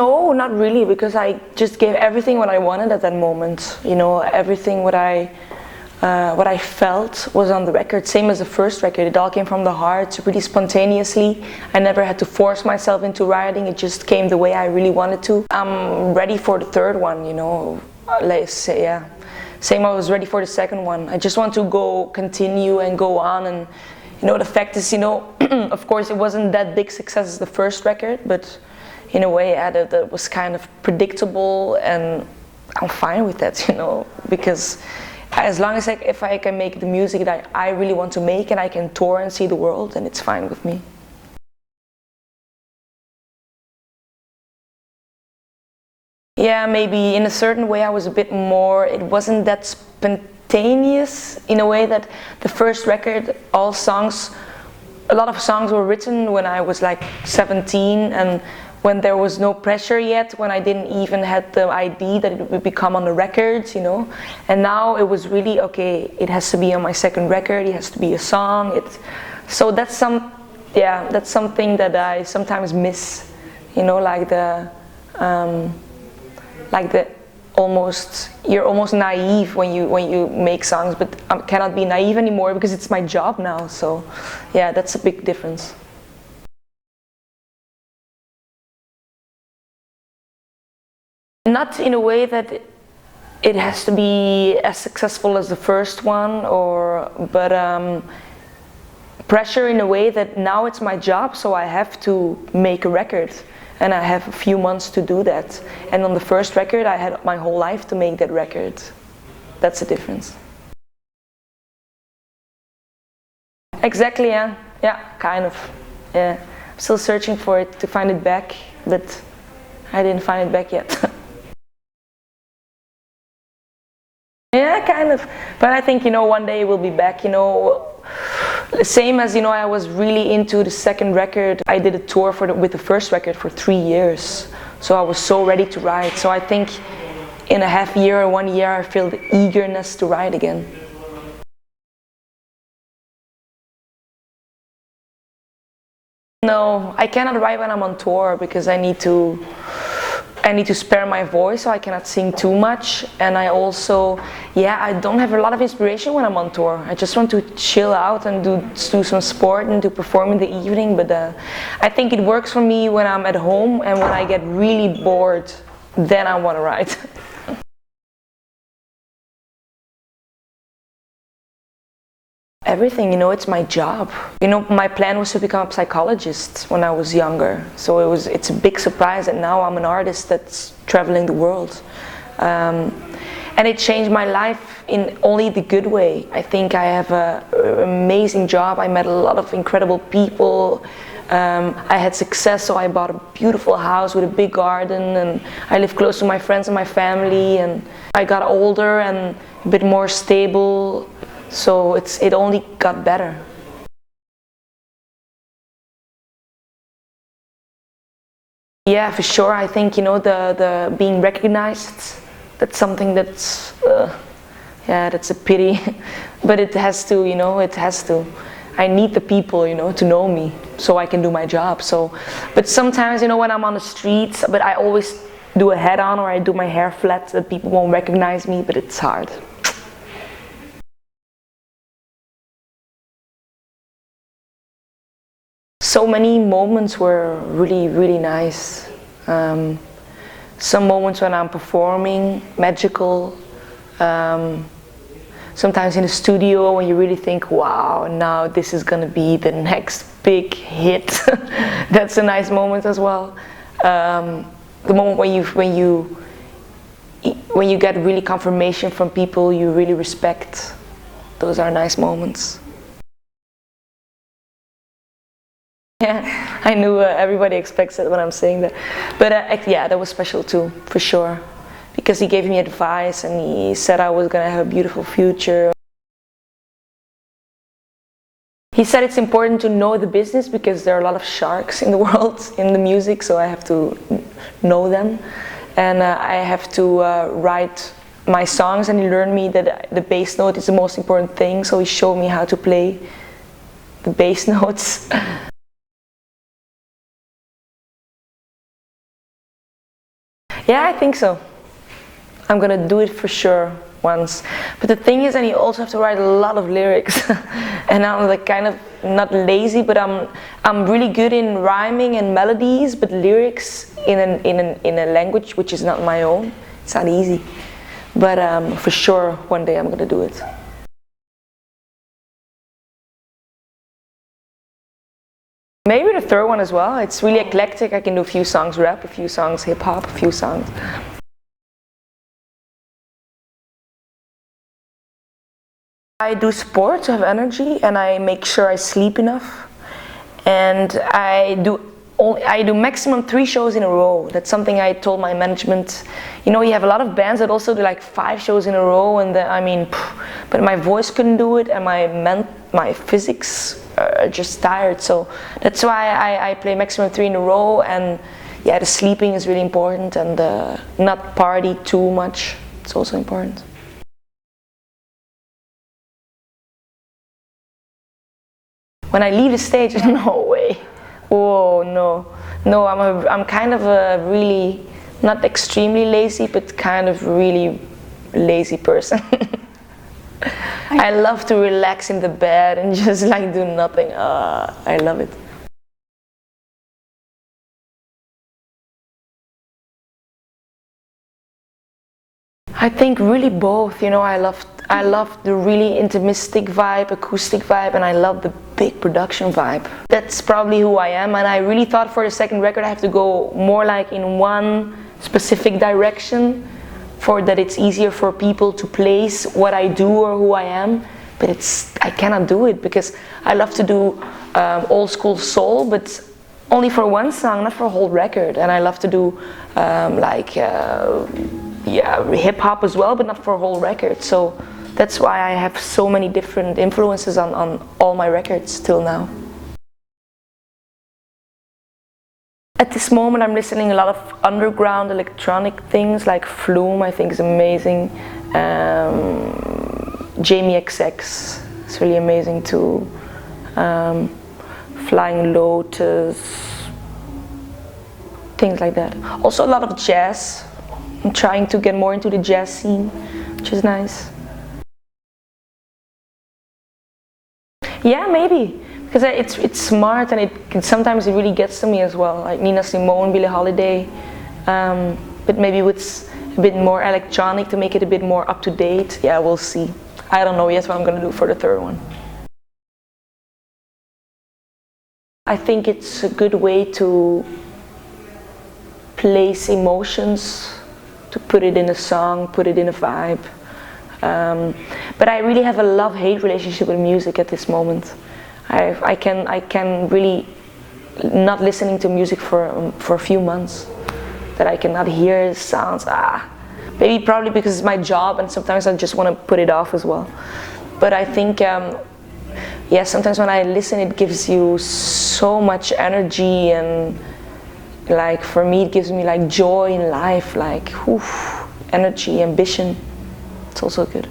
No, not really, because I just gave everything what I wanted at that moment. You know, everything what I felt was on the record. Same as the first record. It all came from the heart, really spontaneously. I never had to force myself into writing. It just came the way I really wanted to. I'm ready for the third one. You know, let's say, yeah. Same, I was ready for the second one. I just want to continue and go on. And you know, the fact is, you know, of course, it wasn't that big success as the first record, but in a way, that was kind of predictable, and I'm fine with that, you know, because as long as if I can make the music that I really want to make, and I can tour and see the world, then it's fine with me. Yeah, maybe in a certain way I was a bit more, it wasn't that spontaneous in a way that the first record, a lot of songs were written when I was like 17, and when there was no pressure yet, when I didn't even have the idea that it would become on the records, you know. And now it was really, okay, it has to be on my second record, it has to be a song. So that's something that I sometimes miss, you know, you're almost naive when you make songs, but I cannot be naive anymore because it's my job now. So yeah, that's a big difference. Not in a way that it has to be as successful as the first one, but pressure in a way that now it's my job, so I have to make a record, and I have a few months to do that. And on the first record, I had my whole life to make that record. That's the difference. Exactly, yeah, kind of. Yeah, I'm still searching for it to find it back, but I didn't find it back yet. Yeah, kind of. But I think, you know, one day it will be back, you know. Same as, you know, I was really into the second record. I did a tour with the first record for 3 years. So I was so ready to write. So I think in a half year or 1 year I feel the eagerness to write again. No, I cannot write when I'm on tour because I need to spare my voice, so I cannot sing too much. And I also, I don't have a lot of inspiration when I'm on tour. I just want to chill out and do some sport and to perform in the evening. But I think it works for me when I'm at home, and when I get really bored, then I want to write. Everything, you know, it's my job. You know, my plan was to become a psychologist when I was younger. So it's a big surprise that now I'm an artist that's traveling the world. And it changed my life in only the good way. I think I have an amazing job. I met a lot of incredible people. I had success, so I bought a beautiful house with a big garden, and I live close to my friends and my family, and I got older and a bit more stable. So it only got better. Yeah, for sure. I think, you know, the being recognized, that's something that's that's a pity. But it has to, you know, it has to. I need the people, you know, to know me so I can do my job. So, but sometimes, you know, when I'm on the streets, but I always do a hat on or I do my hair flat so that people won't recognize me, but it's hard. So many moments were really, really nice. Some moments when I'm performing, magical. Sometimes in the studio when you really think, wow, now this is gonna be the next big hit. That's a nice moment as well. The moment when you get really confirmation from people you really respect. Those are nice moments. Yeah, I knew everybody expects it when I'm saying that. But that was special too, for sure. Because he gave me advice and he said I was going to have a beautiful future. He said it's important to know the business because there are a lot of sharks in the world, in the music, so I have to know them. And I have to write my songs, and he learned me that the bass note is the most important thing, so he showed me how to play the bass notes. Yeah, I think so. I'm gonna do it for sure once. But the thing is, and you also have to write a lot of lyrics. And I'm like kind of not lazy, but I'm really good in rhyming and melodies, but lyrics in a language which is not my own, it's not easy. But for sure, one day I'm gonna do it. Maybe the third one as well. It's really eclectic. I can do a few songs rap, a few songs hip hop, a few songs. I do sport to have energy, and I make sure I sleep enough. And I do maximum 3 shows in a row. That's something I told my management. You know, you have a lot of bands that also do like 5 shows in a row, and but my voice couldn't do it, and my physics are just tired. So that's why I play maximum 3 in a row. And yeah, the sleeping is really important, and not party too much. It's also important. When I leave the stage, no way. Whoa, no. I'm kind of a really, not extremely lazy, but kind of really lazy person. I love to relax in the bed and just like do nothing. I love it. I think really both. You know, I love the really intimistic vibe, acoustic vibe, and I love the big production vibe. That's probably who I am, and I really thought for the second record I have to go more like in one specific direction, for that it's easier for people to place what I do or who I am. But I cannot do it because I love to do old school soul, but only for one song, not for a whole record. And I love to do hip hop as well, but not for a whole record. So that's why I have so many different influences on all my records till now. At this moment I'm listening a lot of underground electronic things like Flume, I think is amazing. Jamie XX is really amazing too. Flying Lotus, things like that. Also a lot of jazz. I'm trying to get more into the jazz scene, which is nice. Yeah, maybe, because it's smart, and sometimes it really gets to me as well, like Nina Simone, Billie Holiday, but maybe with a bit more electronic to make it a bit more up to date. Yeah, we'll see. I don't know yet what I'm gonna do for the third one. I think it's a good way to place emotions, to put it in a song, put it in a vibe. But I really have a love-hate relationship with music at this moment. I can really not listening to music for a few months. That I cannot hear sounds. Maybe probably because it's my job, and sometimes I just want to put it off as well. But I think, yeah, sometimes when I listen, it gives you so much energy, and like for me, it gives me like joy in life, like energy, ambition. It's also good.